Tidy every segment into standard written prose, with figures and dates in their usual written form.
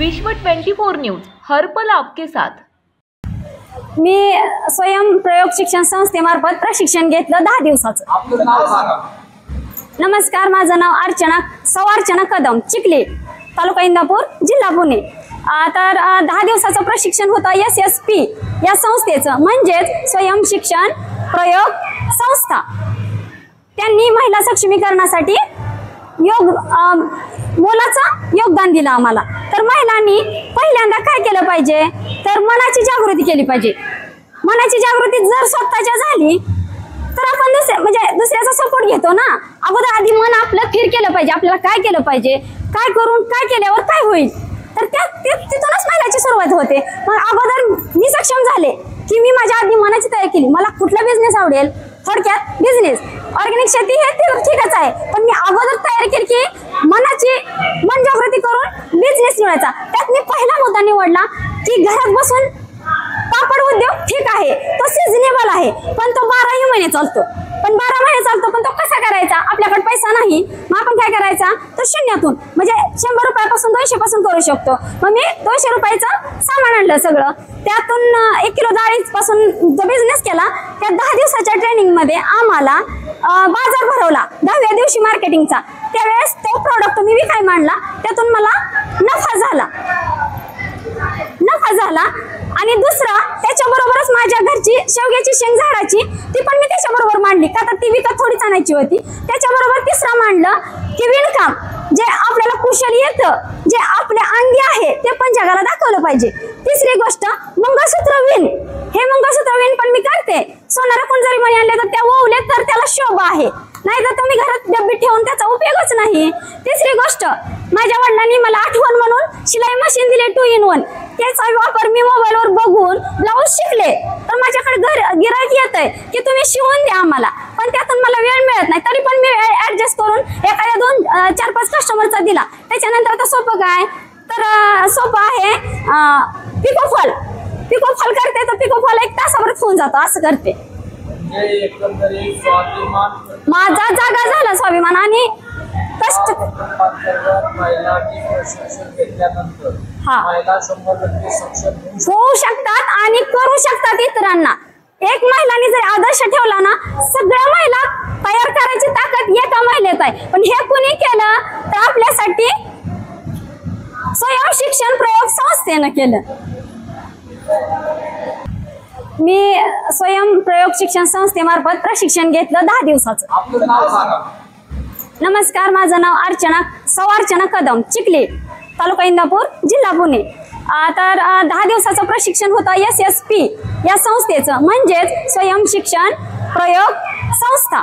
विश्व 24 न्यूज हर पल आपके साथ। मी स्वयं प्रयोग शिक्षण संस्थेमार्फत प्रशिक्षण घेतलं 10 दिवसाचं। आपलं नाव सांगा। नमस्कार, माझं नाव अर्चना कदम, चिखली, तालुका इंदापूर, जिल्हा पुणे। तर 10 दिवसाचं प्रशिक्षण होतं SSP या संस्थेचं, म्हणजेच स्वयं शिक्षण प्रयोग संस्था। त्यांनी महिला सक्षमीकरणासाठी मोलाचं योगदान दिलं आम्हाला। तर महिलांनी पहिल्यांदा काय केलं पाहिजे, तर मनाची जागृती केली पाहिजे। मनाची जागृती जर स्वतःच्या झाली तर आपण दुसऱ्याचा सपोर्ट घेतो ना। अगोदर आधी मन आपलं स्थिर केलं पाहिजे, आपल्याला काय केलं पाहिजे, काय करून काय केल्यावर काय होईल, तर तिथूनच महिलाची सुरुवात होते। मग अगोदर मी सक्षम झाले की मी माझ्या आधी मनाची तयारी केली, मला कुठला बिझनेस आवडेल, थोडक्यात बिझनेस, ऑर्गॅनिक शेती हे ठीकच आहे, पण मी अगोदर तयारी केली की मन जागृती करून बिझनेस निवडायचा। त्यात मी पहिला मुद्दा निवडला की घरात बसून पापड उद्योग ठीक आहे, तो सिजनेबल आहे, पण तो 12 महिने चालतो। पण 12 महिने चालतो, पण तो कसा करायचा, आपल्याकडे पैसा नाही, मग आपण काय करायचा, तो शून्यातून म्हणजे 100 रुपयापासून 200 पासून करू शकतो। मग मी 200 रुपयाचं सामान आणलं सगळं, त्यातून 1 किलो डाळीपासून जो बिझनेस केला, त्या 10 दिवसाच्या ट्रेनिंग मध्ये आम्हाला बाजार भरवला 10व्या दिवशी मार्केटिंगचा। त्यावेळेस तो प्रोडक्ट मी विकायला मांडला, त्यातून मला नफा झाला। आणि दुसरा, त्याच्याबरोबरच माझ्या घरची शेवग्याची शेंग झाडाची ती पण मी त्याच्याबरोबर मांडली, का तर ती विकत थोडीच आणायची होती। त्याच्याबरोबर तिसरा मांडलं की विणकाम, जे आपल्याला कुशल येतं, जे आपल्या अंगी आहे, ते पण जगाला दाखवलं पाहिजे। तिसरी गोष्ट, मंगळसूत्र विण, हे मंगळसूत्र विण पण मी करते। सोनारा कोण जरी मणी आणले तर त्या ओवले तर त्याला शोभा आहे, नाही तर तुम्ही घरात डब्बी ठेवून त्याचा उपयोगच नाही। तिसरी गोष्ट, माझ्या वडिलांनी मला आठवण म्हणून शिलाई मशीन दिले 2 in 1, त्याचा वापर मी मोबाईलवर बघून ब्लाऊज शिकले। तर माझ्याकडे गिराईक येतंय की तुम्ही शिवून द्या आम्हाला, पण त्यातून मला वेळ मिळत नाही, तरी पण मी ऍडजस्ट करून एखाद्या 2-4-5 कस्टमरचा दिला। त्याच्यानंतर आता सोपं काय, तर सोपं आहे पिकोफॉल करते, तर पिकोफॉल 1 तासाभरात होऊन जातो, असं करते। माझा जागा झाला स्वाभिमान आणि कष्ट। होऊ शकतात आणि करू शकतात इतरांना। एक महिलांनी जर आदर्श ठेवला ना, सगळ्या महिला तयार करायची ताकद एका महिलेत आहे। पण हे कुणी केलं, तर आपल्यासाठी स्वयं शिक्षण प्रयोग संस्थेनं केलं। मी स्वयं प्रयोग शिक्षण संस्थेमार्फत प्रशिक्षण घेतलं 10 दिवसाचं। आपलं नाव सांगा। नमस्कार, माझं नाव अर्चना कदम, चिखली, तालुका इंदापूर, जिल्हा पुणे। तर 10 दिवसाचं प्रशिक्षण होतं SSP या संस्थेचं, म्हणजेच स्वयं शिक्षण प्रयोग संस्था।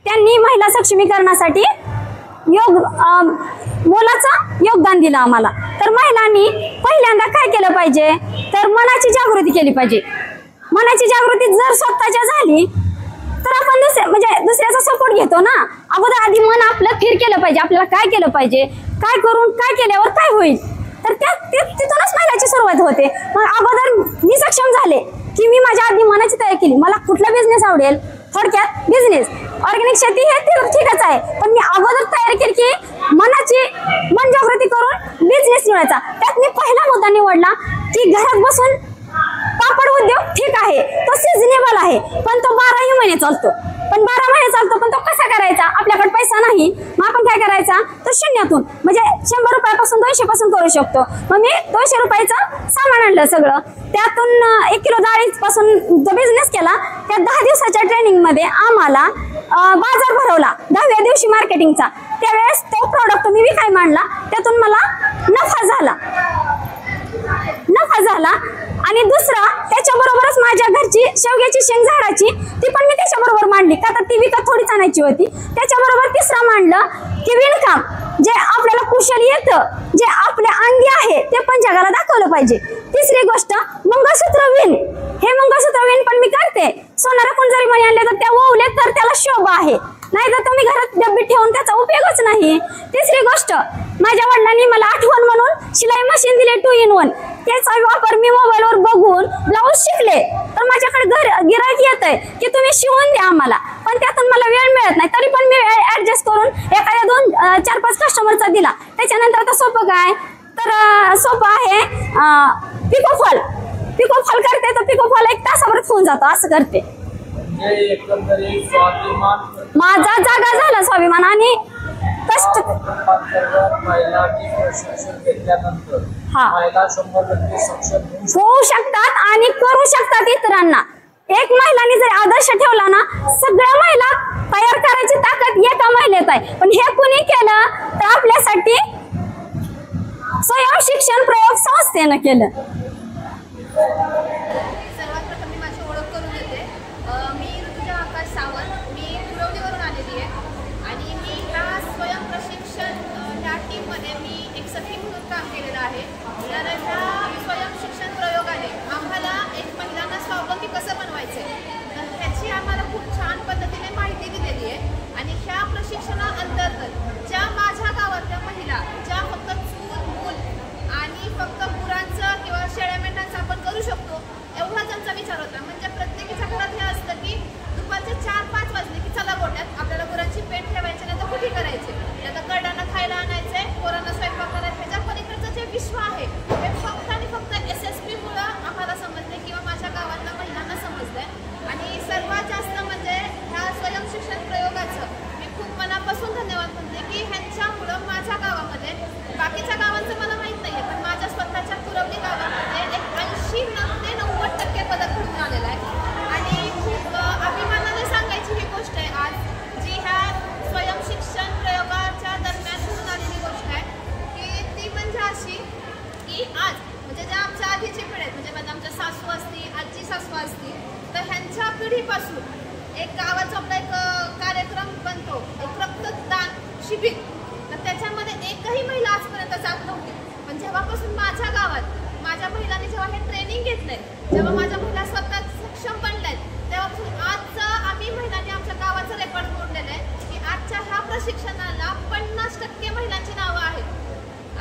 त्यांनी महिला सक्षमीकरणासाठी मोलाचं योगदान दिलं आम्हाला। तर महिलांनी पहिल्यांदा काय केलं पाहिजे, तर मनाची जागृती केली पाहिजे। मनाची जागृती जर स्वतःच्या झाली तर आपण दुसऱ्याचा सपोर्ट घेतो ना। अगोदर आधी मन आपलं स्थिर केलं पाहिजे, आपल्याला काय केलं पाहिजे, काय करून काय केल्यावर काय होईल, तर तिथूनच महिलाची सुरुवात होते। मग अगोदर मी सक्षम झाले की मी माझ्या आधी मनाची तयारी केली, मला कुठला बिझनेस आवडेल, थोडक्यात बिझनेस, ऑर्गॅनिक शेती हे ठीकच आहे, पण मी अगोदर तयारी केली की मन जागृती करून बिझनेस निवडायचा। त्यात मी पहिला मुद्दा निवडला की घरात बसून पापड उद्योग ठीक आहे, तो सिजनेबल आहे, पण तो 12 महिने चालतो। पण 12 महिने चालतो, पण तो कसा करायचा, आपल्याकडे पैसा नाही, मग आपण काय करायचा, तो शून्यातून म्हणजे 100 रुपयापासून 200 पासून करू शकतो। मग मी 200 रुपयाचं सामान आणलं सगळं, त्यातून 1 किलो डाळीपासून जो बिझनेस केला, त्या 10 दिवसाच्या ट्रेनिंग मध्ये आम्हाला बाजार भरवला 10व्या दिवशी मार्केटिंगचा। त्यावेळेस तो प्रोडक्ट मी विकायला मांडला, त्यातून मला नफा झाला। आणि दुसरा, त्याच्याबरोबरच माझ्या घरची शेवग्याची शेंग झाडाची ती पण मी त्याच्याबरोबर मांडली, का तर ती विकत थोडीच आणायची होती। त्याच्याबरोबर तिसरा मांडलं की विणकाम, जे आपल्याला कुशल येतं, जे आपल्या अंगी आहे, ते पण जगाला दाखवलं पाहिजे। तिसरी गोष्ट, मंगळसूत्र विण, हे मंगळसूत्र विण पण मी करते। सोनारा कोण जरी मणी आणले तर त्या ओवले तर त्याला शोभा आहे, नाही तर तुम्ही घरात डब्बी ठेवून त्याचा उपयोगच नाही। तिसरी गोष्ट, माझ्या वडिलांनी मला आठवण म्हणून शिलाई मशीन दिले 2 in 1, त्याचा वापर मी मोबाईलवर बघून ब्लाऊज शिकले। तर माझ्याकडे गिराईक येतंय की तुम्ही शिवून द्या आम्हाला, पण त्यातून मला वेळ मिळत नाही, तरी पण मी ऍडजस्ट करून एखाद्या 2-4-5 कस्टमरचा दिला। त्याच्यानंतर आता सोपं काय, तर तर सोपं आहे. पिकोफॉल करते तर पिकोफॉल 1 तासाभरात होऊन जातो, असं करते. माझा जागा झाला स्वाभिमान आणि कष्ट. होऊ शकतात आणि करू शकतात इतरांना. एक महिलांनी जर आदर्श ठेवला ना, सगळ्या महिला तयार करायची ताकद एका महिलेत आहे. पण हे कुणी केलं तर आपल्यासाठी स्वयं शिक्षण प्रयोग संस्थेनं केलं. सर्वात प्रथम मी माझी ओळख करून देते. मी ऋतुजा आकाश सावंत, मी कुरवलीवरून आलेली आहे आणि मी ह्या स्वयं प्रशिक्षण ह्या टीममध्ये मी एक सखी म्हणून काम केलेलं आहे. तर ह्या स्वयं शिक्षण प्रयोगाने आम्हाला एक महिलांना स्वावलंबी कसं बनवायचं आहे तर ह्याची आम्हाला खूप छान पद्धतीने माहिती दिलेली आहे. आणि ह्या प्रशिक्षणाअंतर्गत ज्या माझ्या गावातल्या महिला ज्या फक्त चूल मूल आणि फक्त गुरांचं किंवा शेळ्या मेंढ्यांचं आपण करू शकतो एवढाच आमचा विचार होता. म्हणजे प्रत्येकीच्या घरात हे असतं की दुपारचे 4-5 वाजले की चला गोट्यात आपल्याला गुरांची पेट ठेवायची नाही तर कुठे करायचे, नाही तर करडांना खायला आणायचे, पोरांना स्वयंपाक करायचा. ह्याच्या पलीकडचं जे विश्व आहे हे फक्त आणि फक्त SSPमुळं आम्हाला समजले किंवा माझ्या गावातल्या महिलांना समजलंय. आणि सर्वात जास्त म्हणजे ह्या स्वयं शिक्षण प्रयोगाचं मी खूप मनापासून धन्यवाद म्हणते की ह्यांच्यामुळं माझ्या गावामध्ये, बाकीच्या गावांचं मला माहीत नाही आहे पण माझ्या स्वतःच्या कुरवली गावामध्ये एक 80 ते 90% बदल घडून आलेला आहे. आणि खूप अभिमानाने सांगायची ही गोष्ट आहे आज जी ह्या स्वयं शिक्षण प्रयोगाच्या दरम्यान घडून आलेली गोष्ट आहे की ती म्हणजे अशी की आज म्हणजे ज्या आमच्या आधीची पिढी आहेत म्हणजे माझ्या आमच्या सासू असतील, आजी सासू असतील, तर ह्यांच्या पिढीपासून एक गावाचा आपला एक कार्यक्रम बनतो, एक रक्तदान शिबिर. तर त्याच्यामध्ये एकही महिला आजपर्यंत जात नव्हती. पण जेव्हापासून माझ्या गावात माझ्या महिलांनी जेव्हा हे ट्रेनिंग घेतलंय, जेव्हा माझ्या महिला स्वतः सक्षम बनल्या तेव्हापासून आज आम्ही महिलांनी आमच्या गावाचं रेकॉर्ड मोडलेलं आहे की आजच्या ह्या प्रशिक्षणाला 50% महिलांची नावं आहेत.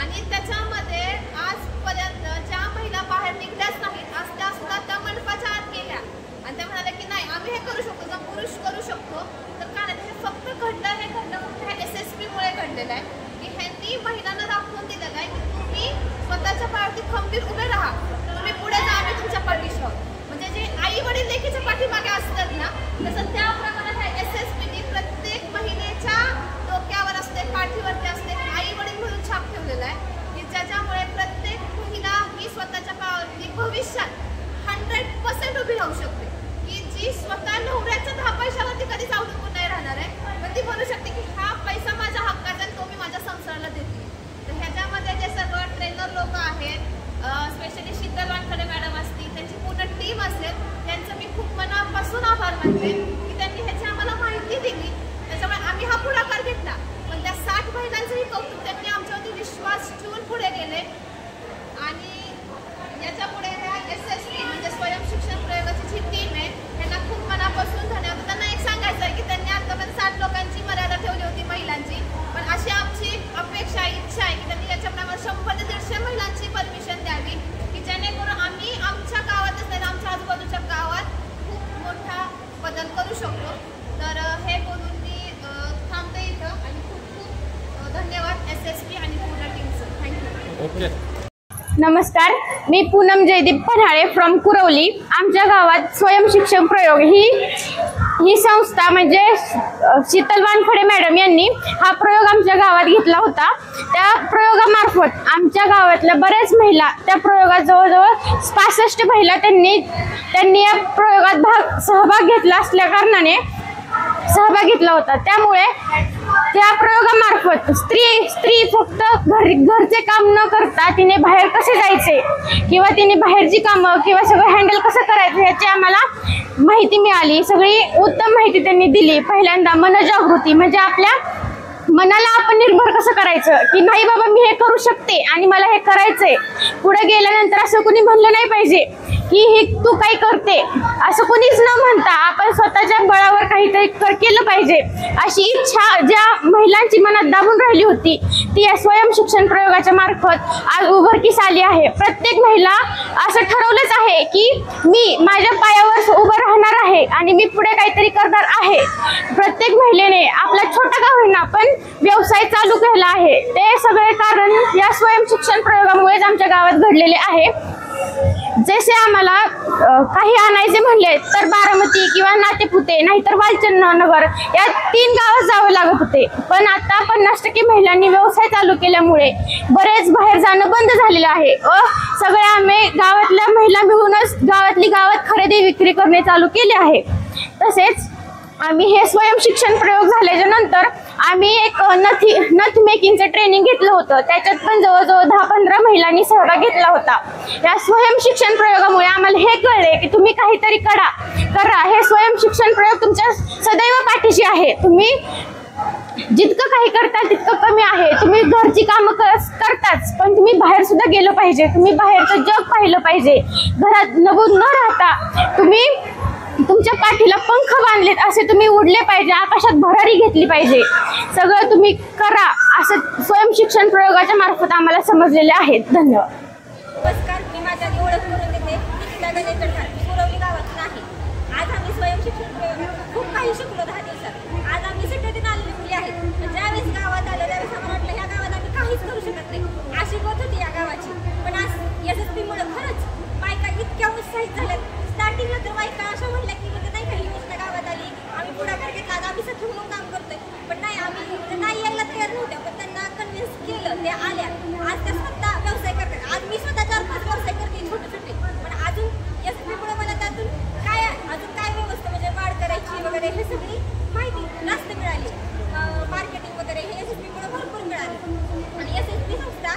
आणि त्याच्यामध्ये आजपर्यंत ज्या महिला बाहेर निघल्याच नाहीत आज त्या सुद्धा त्या मंडपाच्या आत गेल्या आणि त्या म्हणाल्या की नाही आम्ही हे करू शकतो, जर पुरुष करू शकतो तर का नाही. हे फक्त घडलं फक्त ह्या SSPमुळे घडलेलं आहे की ह्यांनी महिलांना दाखवून दिलेलं आहे की तुम्ही स्वतःच्या पायावरती खंबीर उभे राहा, तुम्ही पुढे जा, आम्ही तुमच्या पाठीशी आहोत. म्हणजे जे आई वडील लेकीच्या पाठीमागे असतात ना तसं त्याप्रमाणे ह्या SSPनी प्रत्येक महिलेच्या डोक्यावर असते, पाठीवरती असते आई वडील म्हणून छाप ठेवलेला आहे की ज्याच्यामुळे प्रत्येक महिला ही स्वतःच्या पायावरती भविष्यात 100% उभी राहू शकते. की जी स्वतः नवऱ्याच्या 10 पैशावरती कधीच अवलंबून नाही राहणार आहे, पण ती म्हणू शकते की हा पैसा माझ्या हक्काचा आणि तो मी माझ्या संसाराला देते. तर ह्याच्यामध्ये जे सर्व ट्रेनर लोक आहेत, स्पेशली शीतल वानखडे मॅडम असतील, त्यांची पूर्ण टीम असेल, त्यांचं मी खूप मनापासून आभार मानते की त्यांनी ह्याची आम्हाला माहिती दिली. त्याच्यामुळे आम्ही हा पुढाकार घेतला. पण त्या 60 महिलांचंही कौतुक, त्यांनी आमच्यावरती विश्वास ठेवून पुढे गेले. आणि याच्या पुढे ह्या SSP म्हणजे स्वयं शिक्षण प्रयोगाची जी टीम आहे त्यांना खूप मनापासून धन्यवाद. त्यांना एक सांगायचं आहे की त्यांनी आतापर्यंत 60 लोकांची मर्यादा ठेवली होती महिलांची, पण अशी आमची अपेक्षा इच्छा आहे की त्यांनी याच्यापुढे आम्हाला 100 ते 150 महिलांची परमिशन द्यावी की जेणेकरून आम्ही आमच्या गावातच नाही आमच्या आजूबाजूच्या गावात खूप मोठा बदल करू शकतो. तर हे बोलून मी थांबते इथं आणि खूप खूप धन्यवाद SSP आणि पूर्ण टीमचं. थँक्यू. नमस्कार, मी पूनम जयदीप पन्हाळे फ्रॉम कुरवली. आमच्या गावात स्वयं शिक्षण प्रयोग ही संस्था म्हणजे शीतल वानखडे मॅडम यांनी हा प्रयोग आमच्या गावात घेतला होता. त्या प्रयोगामार्फत आमच्या गावातल्या बऱ्याच महिला त्या प्रयोगात जवळजवळ 65 महिला त्यांनी या प्रयोगात सहभाग घेतला असल्या कारणाने सहभाग घेतला होता. त्यामुळे त्या प्रयोगामार्फत स्त्री फक्त घरचे काम न करता तिने बाहेर कसे जायचे किंवा तिने बाहेरची कामं किंवा सगळं हँडल कसं करायचं ह्याची आम्हाला माहिती मिळाली. सगळी उत्तम माहिती त्यांनी दिली. पहिल्यांदा मनजागृती म्हणजे आपल्या मनाला आपण निर्भर कसं करायचं की नाही बाबा मी हे करू शकते आणि मला हे करायचंय. पुढे गेल्यानंतर असं कुणी म्हणलं नाही पाहिजे की हे तू काय करते असं कुणीच न म्हणता आपण स्वतःच्या बळावर काहीतरी केलं पाहिजे अशी इच्छा ज्या महिलांची मनात दाबून राहिली होती ती या स्वयं शिक्षण प्रयोगाच्या मार्फत आज उघडकीस आली आहे. प्रत्येक महिला असं ठरवलंच आहे की मी माझ्या पायावर उभं राहणार आहे आणि मी पुढे काहीतरी करणार आहे. प्रत्येक महिलेने आपला छोटा का होईना पण व्यवसाय चालू केला आहे. ते सगळे कारण या स्वयंशिक्षण प्रयोगामुळेच आमच्या गावात घडलेले आहे. जसे आम्हाला काही आणायचे म्हणले तर बारामती किंवा नातेपुते नाहीतर वालचंदनगर या 3 गावात जावं लागत होते. पण आता 50% महिलांनी व्यवसाय चालू केल्यामुळे बरेच बाहेर जाणं बंद झालेलं आहे व सगळे आम्ही गावातल्या महिला मिळूनच गावात खरेदी विक्री करणे चालू केले आहे. तसेच आम्ही हे स्वयंशिक्षण प्रयोग झाल्याच्या नंतर आम्ही एक नथ मेकिंगचं ट्रेनिंग घेतलं होतं. त्याच्यात पण जवळजवळ 10-15 महिलांनी सहभाग घेतला होता. या स्वयंशिक्षण प्रयोगामुळे आम्हाला हे कळले की तुम्ही काहीतरी करा. हे स्वयंशिक्षण प्रयोग तुमच्या सदैव पाठीशी आहे. तुम्ही जितकं काही करता तितकं कमी आहे. तुम्ही घरची कामं करताच पण तुम्ही बाहेर सुद्धा गेलं पाहिजे. तुम्ही बाहेरचं जग पाहिलं पाहिजे. घरात नबूद न राहता तुम्ही तुमच्या पाठीला पंख बांधलेत असे तुम्ही उडले पाहिजे. आकाशात भरारी घेतली पाहिजे. सगळं तुम्ही करा असं स्वयंशिक्षण प्रयोगाच्या मार्फत आम्हाला समजलेले आहेत. धन्यवाद. नमस्कार, मी माझ्या ओळख करून देते. कुरवली गावातून आहे. आज आम्ही स्वयंशिक्षण प्रयोगात खूप काही शिकलो 10 दिवसात. आज आम्ही सिटीतून आलेली मुली आहेत. ज्यावेळेस गावात आलो त्यावेळेस आम्हाला वाटलं ह्या गावात आम्ही काहीच करू शकत नाही अशी गोष्ट होती या गावाची. पण आज SSP-मुळे खरंच बायका इतक्या उत्साहित झाल्यात. स्टार्टिंगला तर बायका अशा म्हणल्या की म्हणजे नाही काही योजना गावात आली आम्ही पुढाकार घेतला आज आम्ही सखी म्हणून काम करतोय. पण नाही आम्ही म्हणजे नाही यायला तयार नव्हत्या पण त्यांना कन्व्हिन्स केलं. ते आल्या. आज त्या स्वतः व्यवसाय करतात. आज मी स्वतः 4-5 व्यवसाय करते छोटे. पण अजून SSP-मुळे मला त्यातून अजून काय व्यवस्था म्हणजे वाढ करायची वगैरे हे सगळी माहिती जास्त मिळाली. मार्केटिंग वगैरे हे SSP-मुळे भरपूर मिळाले. आणि SSP संस्था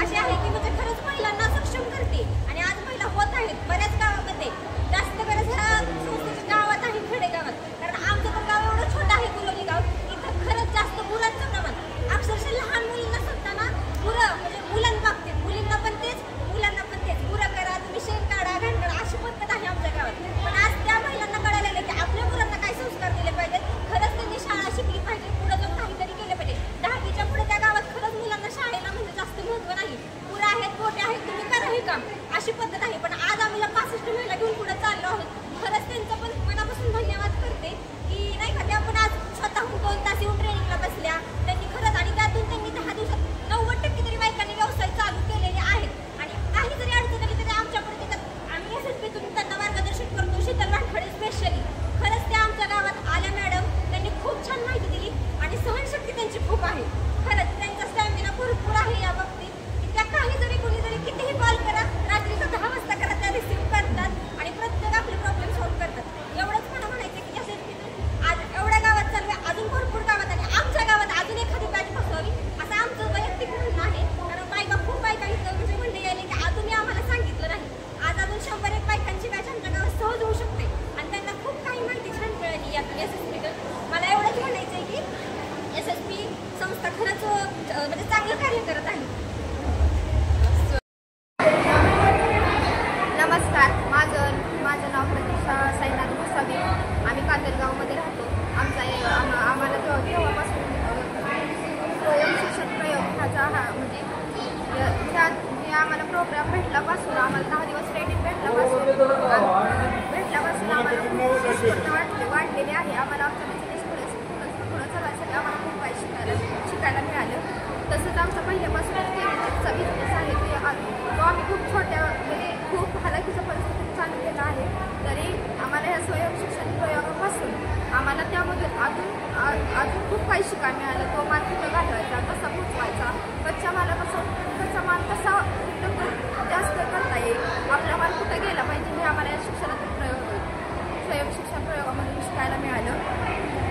अशी आहे की म्हणजे खरंच महिलांना सक्षम करते आणि आज महिला होत आहेत बऱ्याच गावामध्ये. जास्त गरज ह्या संस्थेच्या गावात आहे खेडेगावात. कारण आमचं पण गाव एवढं छोटं आहे कुरवली गाव. इथं खरंच जास्त मुलांचं प्रमाण अक्षरशः लहान मुलींना सांगताना म्हणजे मुलांबाबतीत मुलींना पण तेच मुलांना पण तेच करा तुम्ही शेण काढा घाण काढा अशी पद्धत आहे आमच्या गावात. पण आज त्या महिलांना कळालेलं की आपल्या मुलांना काय संस्कार दिले पाहिजेत. खरंच त्यांनी शाळा शिकली पाहिजे. पुढे जाऊन काहीतरी केलं पाहिजे. 10वीच्या पुढे त्या गावात खरंच मुलांना शाळेला म्हणजे जास्त महत्व नाही. पुढे आहेत गोटे आहेत तुम्ही करा हे काम अशी पद्धत आहे. पण आज आम्ही 65 महिला घेऊन पुढे चाललो आहोत. खरंच त्यांचं पण मनापासून धन्यवाद करते की नाही का त्या पण आज स्वतःहून 2 तास येऊन ट्रेनिंगला बसल्या. त्यांनी खरंच आणि त्यातून त्यांनी 10 दिवसात 90% तरी बायकांनी व्यवसाय चालू केलेले आहेत. आणि काही जरी अडचण आली तरी आमच्याकडे देतात. आम्ही SSP-तून त्यांना मार्गदर्शन करतो. शीतल वानखडे स्पेशली खरंच त्या आमच्या गावात आल्या मॅडम. त्यांनी खूप छान माहिती दिली आणि सहनशक्ती त्यांची खूप आहे. खरंच त्यांचा स्टॅमिना भरपूर आहे या बाबतीत. त्या काही जरी कोणी जरी कितीही कॉल करा रात्रीचा 10 वाजता करा त्या रिसिव्ह करतात आणि प्रत्येक आपले प्रॉब्लेम सॉल्व्ह करतात. एवढंच मला म्हणायचं की SSP-तून आज एवढ्या गावात चालू आहे. अजून भरपूर गावात आणि आमच्या गावात अजून एखादी बॅच बसवावी असं आमचं वैयक्तिक म्हणणं आहे. कारण खूप बायका इथं म्हणजे म्हणणे यायले की अजूनही आम्हाला सांगितलं नाही. आज अजून 100-1 बायकांची बॅच आमच्या गावात सहज होऊ शकते आणि त्यांना खूप काही माहिती छान मिळाली यातून SSP-तून. मला एवढंच म्हणायचं आहे की SSP संस्था खरंच म्हणजे चांगलं कार्य करत आहे. नमस्कार, माझं नाव प्रतीक्षा साईनाथ गोसावी. आम्ही कातलगावमध्ये राहतो. आम्हाला तेव्हापासून स्वयंशिक्षण प्रयोग ह्याचा म्हणजे आम्हाला प्रोग्राम भेटल्यापासून आम्हाला 10 दिवस ट्रेनिंग भेटल्यापासून आम्हाला खूप वाढलेले आहे. आम्हाला आमच्या पुढं सगळ्यासाठी आम्हाला खूप काही शिकायला मिळालं. तसंच आमचा पहिल्यापासूनच केमिकलचा बिझनेस आहे तो आम्ही खूप छोट्या म्हणजे खूप हालाकीच्या परिस्थितीत चालू केला आहे. तरी आम्हाला ह्या स्वयंशिक्षण प्रयोगापासून आम्हाला त्यामधून अजून खूप काही शिकायला मिळालं. तो माल कुठं घालवायचा, कसा पोचवायचा, कच्चा मालापासून कच्चा माल कसा जास्त करता येईल, आपला माल कुठं गेला पाहिजे हे आम्हाला या शिक्षणातून स्वयंशिक्षण प्रयोगामधून शिकायला मिळालं.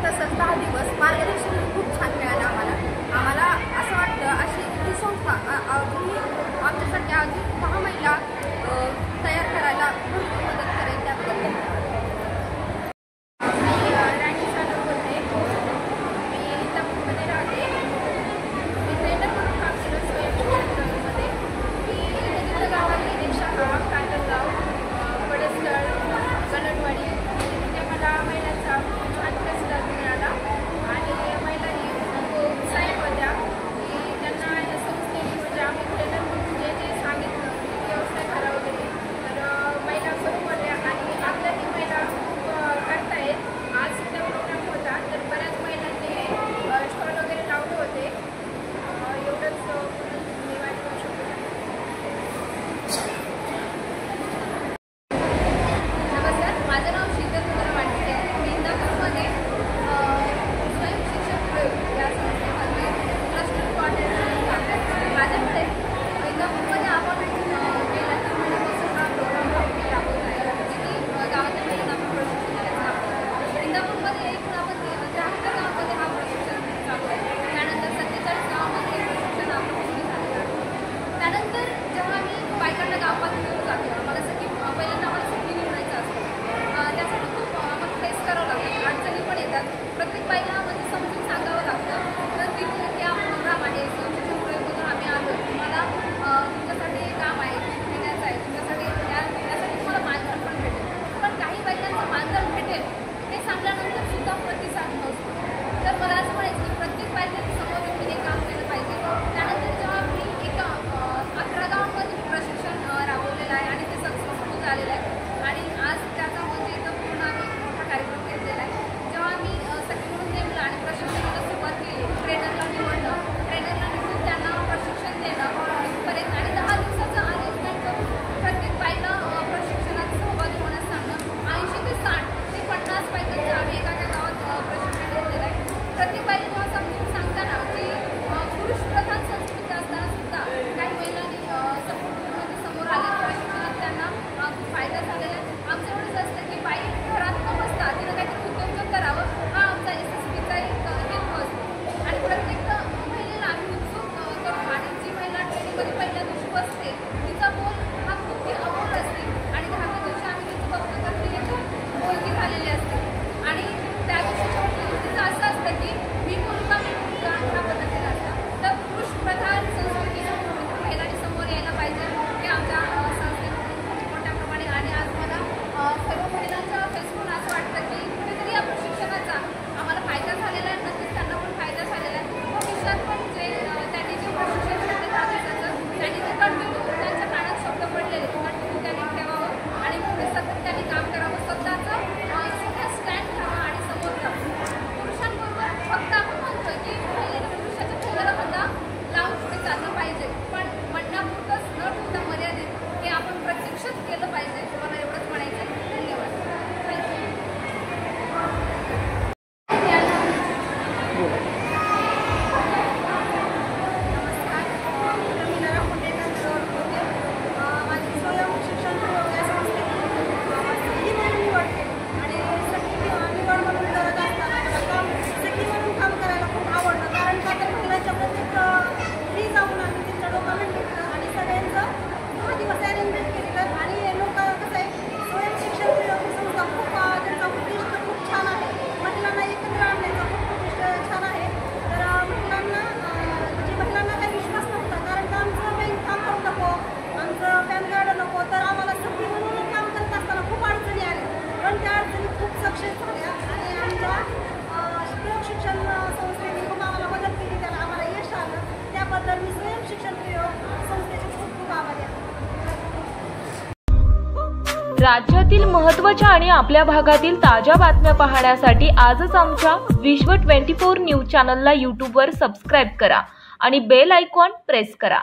तसंच 10 दिवस मार्गदर्शन खूप छान मिळालं आम्हाला असं वाटतं अशी ही संस्था अजूनही आमच्यासाठी अजून 10 महिला तयार करायला भरपूर मदत करेल. त्याबद्दल राणी सागर बोलते. मी लखनौमध्ये राहते. मी ट्रेनर म्हणून काम केलं स्वयंशिक्षण प्रयोगामध्ये. राज्यातील महत्त्वाच्या आणि आपल्या भागातील ताज्या बातम्या पाहण्यासाठी आजच आमच्या विश्व 24 न्यूज चॅनलला यूट्यूबवर सबस्क्राईब करा आणि बेल आयकॉन प्रेस करा।